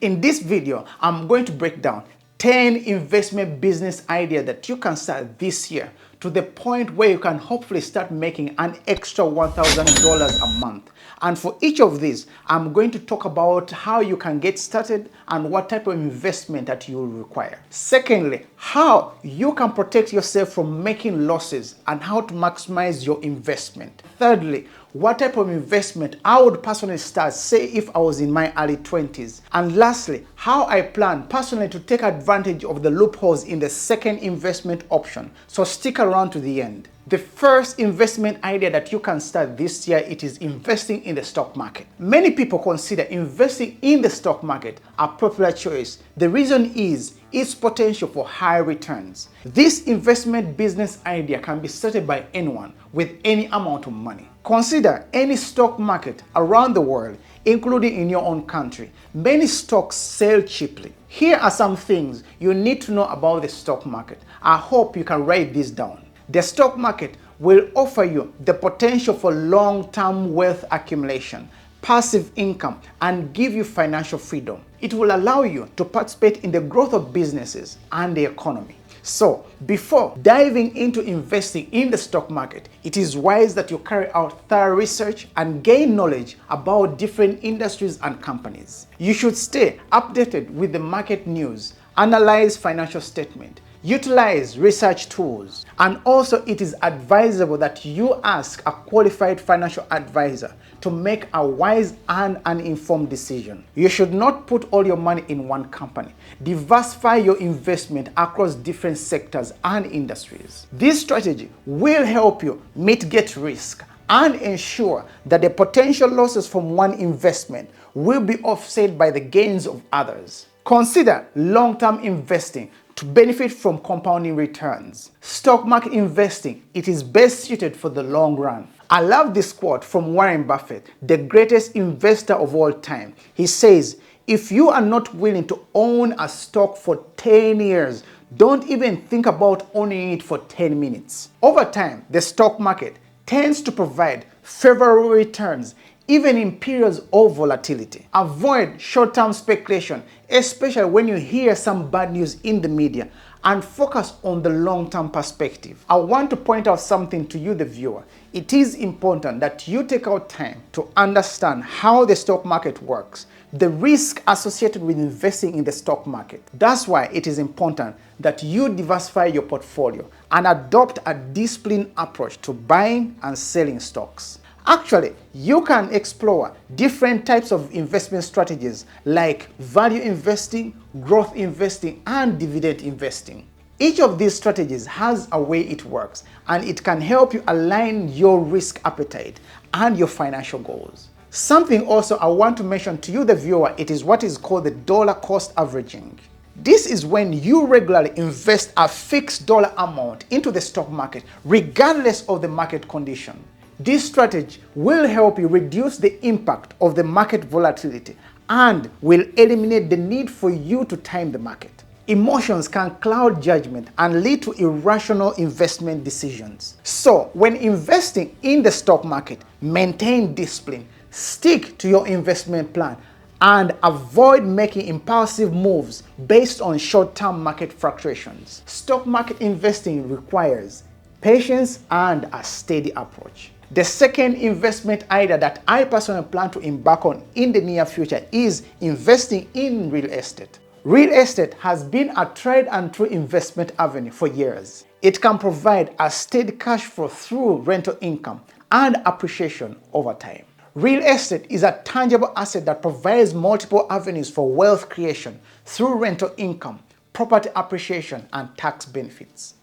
In this video, I'm going to break down 10 investment business ideas that you can start this year to the point where you can hopefully start making an extra $1,000 a month. And for each of these, I'm going to talk about how you can get started and what type of investment that you will require. Secondly, how you can protect yourself from making losses and how to maximize your investment. Thirdly, what type of investment I would personally start, say if I was in my early 20s. And lastly, how I plan personally to take advantage of the loopholes in the second investment option. So stick around to the end. The first investment idea that you can start this year, it is investing in the stock market. Many people consider investing in the stock market a popular choice. The reason is its potential for high returns. This investment business idea can be started by anyone with any amount of money. Consider any stock market around the world, including in your own country. Many stocks sell cheaply. Here are some things you need to know about the stock market. I hope you can write this down. The stock market will offer you the potential for long-term wealth accumulation, passive income, and give you financial freedom. It will allow you to participate in the growth of businesses and the economy. So, before diving into investing in the stock market, it is wise that you carry out thorough research and gain knowledge about different industries and companies. You should stay updated with the market news, analyze financial statements, utilize research tools, and also it is advisable that you ask a qualified financial advisor to make a wise and an informed decision. You should not put all your money in one company. Diversify your investment across different sectors and industries. This strategy will help you mitigate risk and ensure that the potential losses from one investment will be offset by the gains of others. Consider long-term investing to benefit from compounding returns. Stock market investing, it is best suited for the long run. I love this quote from Warren Buffett, the greatest investor of all time. He says, "If you are not willing to own a stock for 10 years, don't even think about owning it for 10 minutes. Over time, the stock market tends to provide favorable returns even in periods of volatility. Avoid short-term speculation, especially when you hear some bad news in the media, and focus on the long-term perspective." I want to point out something to you, the viewer. It is important that you take out time to understand how the stock market works, the risk associated with investing in the stock market. That's why it is important that you diversify your portfolio and adopt a disciplined approach to buying and selling stocks. Actually, you can explore different types of investment strategies like value investing, growth investing, and dividend investing. Each of these strategies has a way it works, and it can help you align your risk appetite and your financial goals. Something also I want to mention to you, the viewer, it is what is called the dollar cost averaging. This is when you regularly invest a fixed dollar amount into the stock market, regardless of the market condition. This strategy will help you reduce the impact of the market volatility and will eliminate the need for you to time the market. Emotions can cloud judgment and lead to irrational investment decisions. So, when investing in the stock market, maintain discipline, stick to your investment plan, and avoid making impulsive moves based on short-term market fluctuations. Stock market investing requires patience and a steady approach. The second investment idea that I personally plan to embark on in the near future is investing in real estate. Real estate has been a tried and true investment avenue for years. It can provide a steady cash flow through rental income and appreciation over time. Real estate is a tangible asset that provides multiple avenues for wealth creation through rental income, property appreciation, and tax benefits.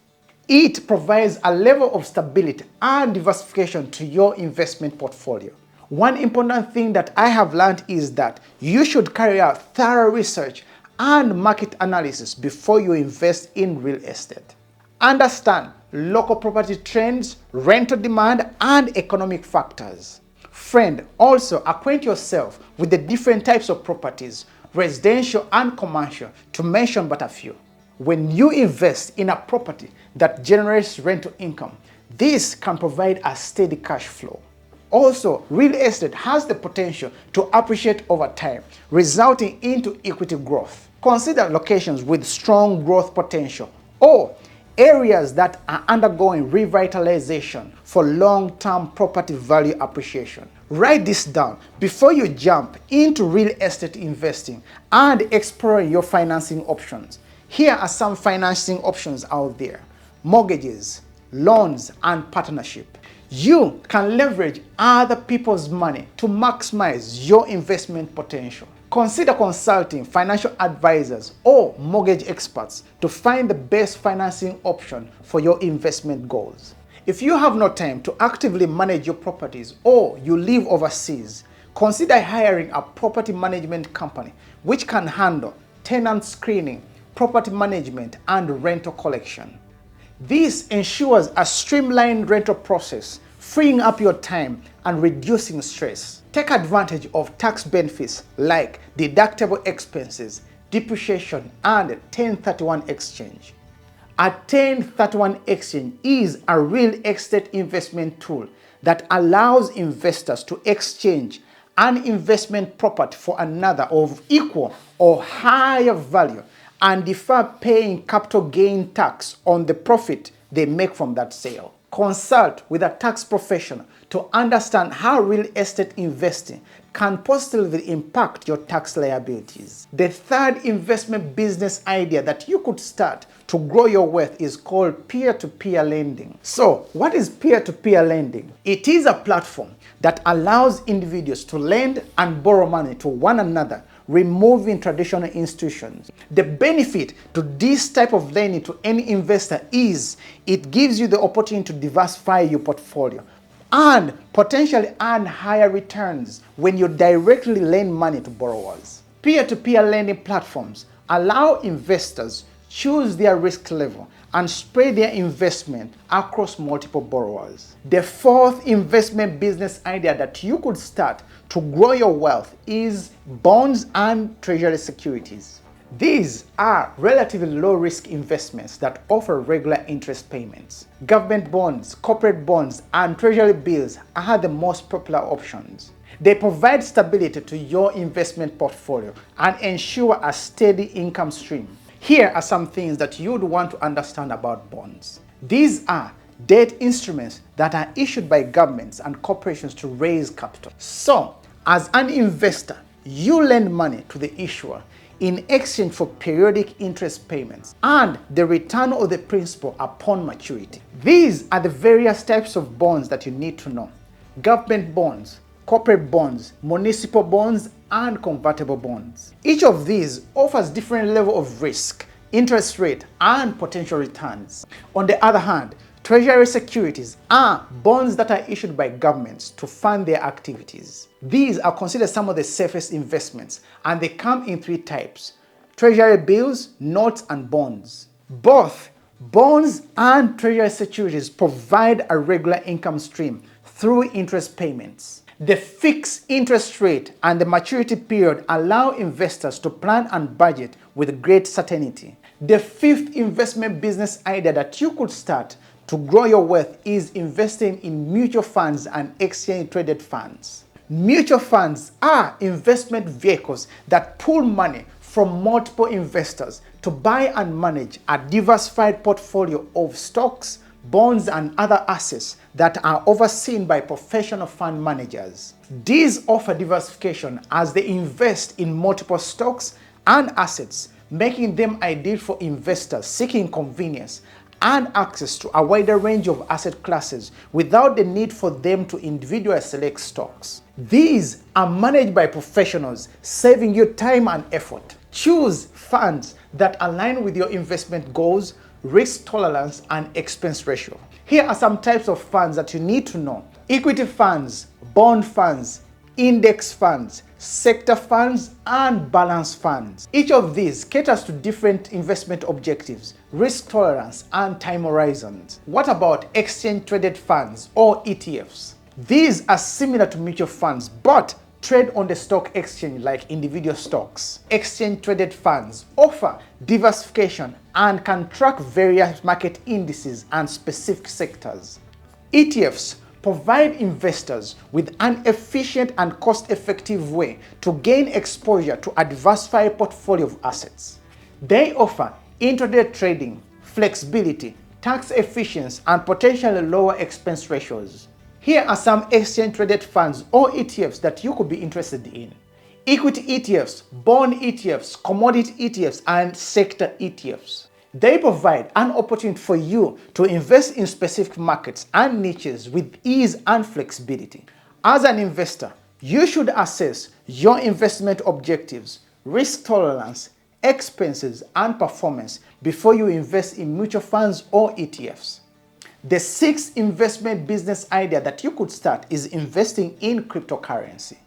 It provides a level of stability and diversification to your investment portfolio. One important thing that I have learned is that you should carry out thorough research and market analysis before you invest in real estate. Understand local property trends, rental demand, and economic factors. Friend, also acquaint yourself with the different types of properties, residential and commercial, to mention but a few. When you invest in a property that generates rental income, this can provide a steady cash flow. Also, real estate has the potential to appreciate over time, resulting into equity growth. Consider locations with strong growth potential or areas that are undergoing revitalization for long-term property value appreciation. Write this down before you jump into real estate investing and exploring your financing options. Here are some financing options out there: mortgages, loans, and partnership. You can leverage other people's money to maximize your investment potential. Consider consulting financial advisors or mortgage experts to find the best financing option for your investment goals. If you have no time to actively manage your properties or you live overseas, consider hiring a property management company which can handle tenant screening, property management, and rental collection. This ensures a streamlined rental process, freeing up your time and reducing stress. Take advantage of tax benefits like deductible expenses, depreciation, and 1031 exchange. A 1031 exchange is a real estate investment tool that allows investors to exchange an investment property for another of equal or higher value and defer paying capital gain tax on the profit they make from that sale. Consult with a tax professional to understand how real estate investing can positively impact your tax liabilities. The third investment business idea that you could start to grow your wealth is called peer-to-peer lending. So, what is peer-to-peer lending? It is a platform that allows individuals to lend and borrow money to one another, removing traditional institutions. The benefit to this type of lending to any investor is it gives you the opportunity to diversify your portfolio and potentially earn higher returns when you directly lend money to borrowers. Peer-to-peer lending platforms allow investors choose their risk level and spread their investment across multiple borrowers. The fourth investment business idea that you could start to grow your wealth is bonds and Treasury securities. These are relatively low-risk investments that offer regular interest payments. Government bonds, corporate bonds, and Treasury bills are the most popular options. They provide stability to your investment portfolio and ensure a steady income stream. Here are some things that you'd want to understand about bonds. These are debt instruments that are issued by governments and corporations to raise capital. So, as an investor, you lend money to the issuer in exchange for periodic interest payments and the return of the principal upon maturity. These are the various types of bonds that you need to know: government bonds, corporate bonds, municipal bonds, and convertible bonds. Each of these offers different level of risk, interest rate, and potential returns. On the other hand, Treasury securities are bonds that are issued by governments to fund their activities. These are considered some of the safest investments, and they come in three types: Treasury bills, notes, and bonds. Both bonds and Treasury securities provide a regular income stream through interest payments. The fixed interest rate and the maturity period allow investors to plan and budget with great certainty. The fifth investment business idea that you could start to grow your wealth is investing in mutual funds and exchange-traded funds. Mutual funds are investment vehicles that pool money from multiple investors to buy and manage a diversified portfolio of stocks, bonds, and other assets that are overseen by professional fund managers. These offer diversification as they invest in multiple stocks and assets, making them ideal for investors seeking convenience and access to a wider range of asset classes without the need for them to individually select stocks. These are managed by professionals, saving you time and effort. Choose funds that align with your investment goals, risk tolerance, and expense ratio. Here are some types of funds that you need to know: equity funds, bond funds, index funds, sector funds, and balance funds. Each of these caters to different investment objectives, risk tolerance, and time horizons. What about exchange-traded funds or ETFs? These are similar to mutual funds, but trade on the stock exchange like individual stocks. Exchange-traded funds offer diversification and can track various market indices and specific sectors. ETFs provide investors with an efficient and cost-effective way to gain exposure to a diversified portfolio of assets. They offer intraday trading, flexibility, tax efficiency, and potentially lower expense ratios. Here are some exchange-traded funds or ETFs that you could be interested in. Equity ETFs, bond ETFs, commodity ETFs, and sector ETFs. They provide an opportunity for you to invest in specific markets and niches with ease and flexibility. As an investor, you should assess your investment objectives, risk tolerance, expenses, and performance before you invest in mutual funds or ETFs. The sixth investment business idea that you could start is investing in cryptocurrency.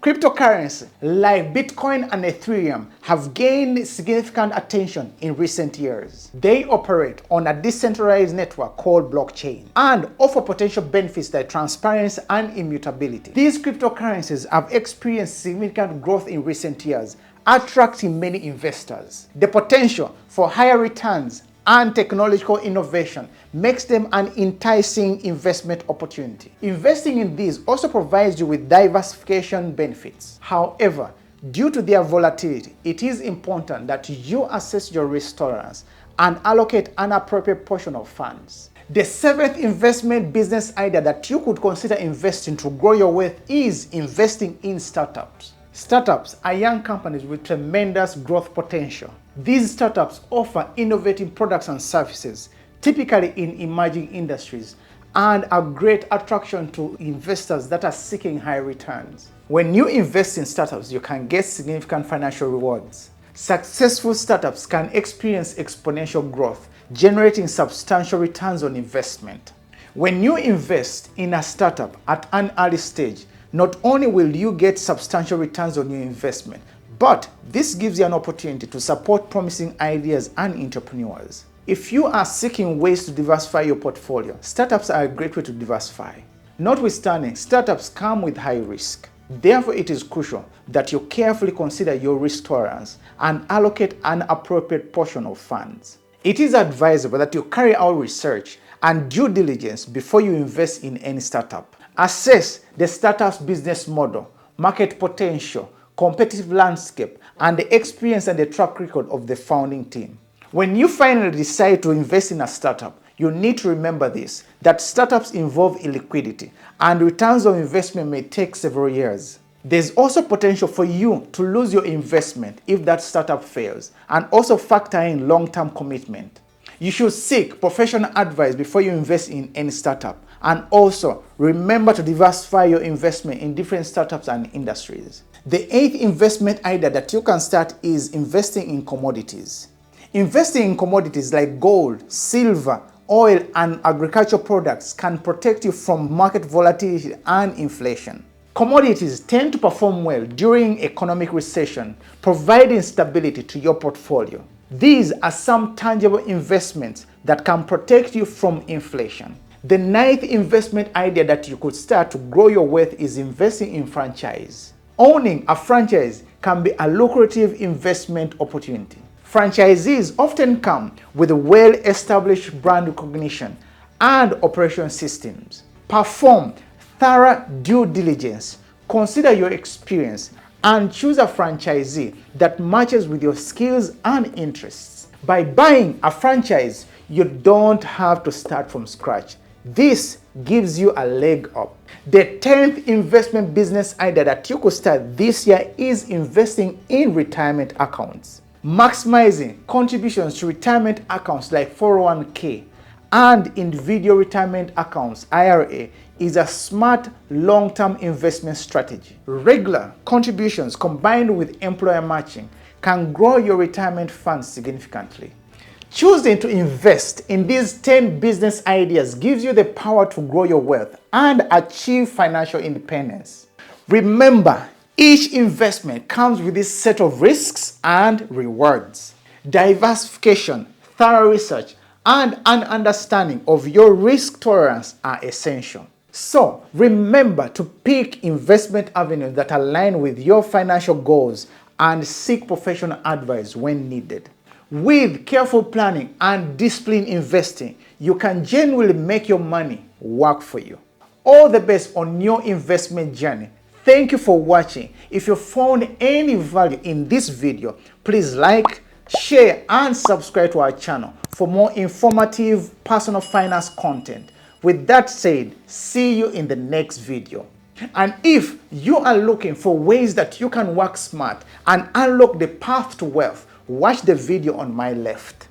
Cryptocurrency like Bitcoin and Ethereum have gained significant attention in recent years. They operate on a decentralized network called blockchain and offer potential benefits like transparency and immutability. These cryptocurrencies have experienced significant growth in recent years, attracting many investors. The potential for higher returns and technological innovation makes them an enticing investment opportunity. Investing in these also provides you with diversification benefits. However, due to their volatility, it is important that you assess your risk tolerance and allocate an appropriate portion of funds. The seventh investment business idea that you could consider investing to grow your wealth is investing in startups. Startups are young companies with tremendous growth potential. These startups offer innovative products and services, typically in emerging industries, and a great attraction to investors that are seeking high returns. When you invest in startups, you can get significant financial rewards. Successful startups can experience exponential growth, generating substantial returns on investment. When you invest in a startup at an early stage, not only will you get substantial returns on your investment, but this gives you an opportunity to support promising ideas and entrepreneurs. If you are seeking ways to diversify your portfolio, startups are a great way to diversify. Notwithstanding, startups come with high risk. Therefore, it is crucial that you carefully consider your risk tolerance and allocate an appropriate portion of funds. It is advisable that you carry out research and due diligence before you invest in any startup. Assess the startup's business model, market potential, competitive landscape, and the experience and the track record of the founding team. When you finally decide to invest in a startup, you need to remember this, that startups involve illiquidity and returns on investment may take several years. There's also potential for you to lose your investment if that startup fails, and also factor in long-term commitment. You should seek professional advice before you invest in any startup. And also, remember to diversify your investment in different startups and industries. The eighth investment idea that you can start is investing in commodities. Investing in commodities like gold, silver, oil, and agricultural products can protect you from market volatility and inflation. Commodities tend to perform well during economic recession, providing stability to your portfolio. These are some tangible investments that can protect you from inflation. The ninth investment idea that you could start to grow your wealth is investing in franchise. Owning a franchise can be a lucrative investment opportunity. Franchisees often come with well-established brand recognition and operation systems. Perform thorough due diligence, consider your experience, and choose a franchisee that matches with your skills and interests. By buying a franchise, you don't have to start from scratch. This gives you a leg up. The 10th investment business idea that you could start this year is investing in retirement accounts. Maximizing contributions to retirement accounts like 401k and individual retirement accounts (IRA) is a smart long-term investment strategy. Regular contributions combined with employer matching can grow your retirement funds significantly. Choosing to invest in these 10 business ideas gives you the power to grow your wealth and achieve financial independence. Remember, each investment comes with this set of risks and rewards. Diversification, thorough research, and an understanding of your risk tolerance are essential. So, remember to pick investment avenues that align with your financial goals and seek professional advice when needed. With careful planning and disciplined investing, you can genuinely make your money work for you. all the best on your investment journey. Thank you for watching. If you found any value in this video, please like, share, and subscribe to our channel for more informative personal finance content. With that said, see you in the next video. And if you are looking for ways that you can work smart and unlock the path to wealth, watch the video on my left.